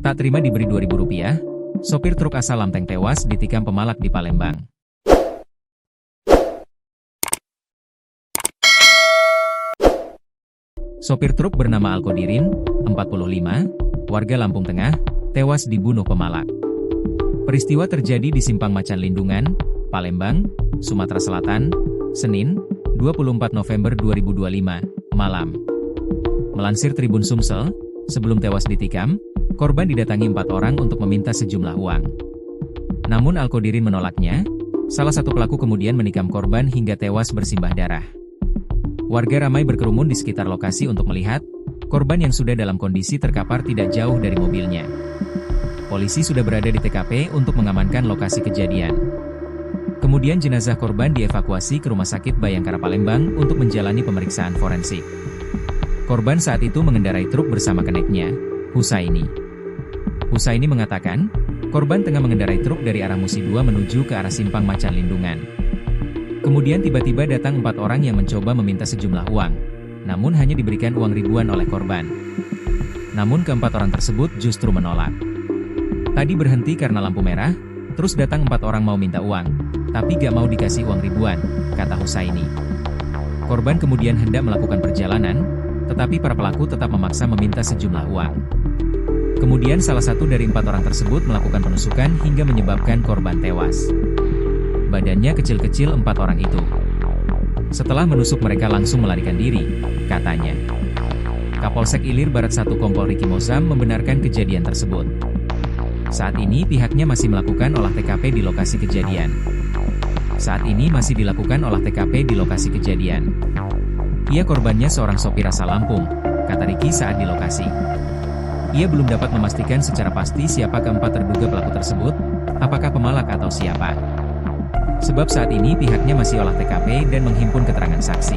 Tak terima diberi Rp2.000, sopir truk asal Lamteng tewas ditikam pemalak di Palembang. Sopir truk bernama Alkodirin, 45, warga Lampung Tengah, tewas dibunuh pemalak. Peristiwa terjadi di Simpang Macan Lindungan, Palembang, Sumatera Selatan, Senin, 24 November 2025, malam. Melansir Tribun Sumsel, sebelum tewas ditikam, korban didatangi 4 orang untuk meminta sejumlah uang. Namun Alkodirin menolaknya, salah satu pelaku kemudian menikam korban hingga tewas bersimbah darah. Warga ramai berkerumun di sekitar lokasi untuk melihat, korban yang sudah dalam kondisi terkapar tidak jauh dari mobilnya. Polisi sudah berada di TKP untuk mengamankan lokasi kejadian. Kemudian jenazah korban dievakuasi ke Rumah Sakit Bayangkara Palembang untuk menjalani pemeriksaan forensik. Korban saat itu mengendarai truk bersama keneknya, Husaini. Husaini mengatakan, korban tengah mengendarai truk dari arah Musi 2 menuju ke arah Simpang Macan Lindungan. Kemudian tiba-tiba datang 4 orang yang mencoba meminta sejumlah uang, namun hanya diberikan uang ribuan oleh korban. Namun keempat orang tersebut justru menolak. Tadi berhenti karena lampu merah, terus datang 4 orang mau minta uang, tapi gak mau dikasih uang ribuan, kata Husaini. Korban kemudian hendak melakukan perjalanan, tetapi para pelaku tetap memaksa meminta sejumlah uang. Kemudian salah satu dari 4 orang tersebut melakukan penusukan hingga menyebabkan korban tewas. Badannya kecil-kecil 4 orang itu. Setelah menusuk mereka langsung melarikan diri, katanya. Kapolsek Ilir Barat 1 Kompol Riki Mozam membenarkan kejadian tersebut. Saat ini pihaknya masih melakukan olah TKP di lokasi kejadian. Ia korbannya seorang sopir asal Lampung, kata Riki saat di lokasi. Ia belum dapat memastikan secara pasti siapa keempat terduga pelaku tersebut, apakah pemalak atau siapa. Sebab saat ini pihaknya masih olah TKP dan menghimpun keterangan saksi.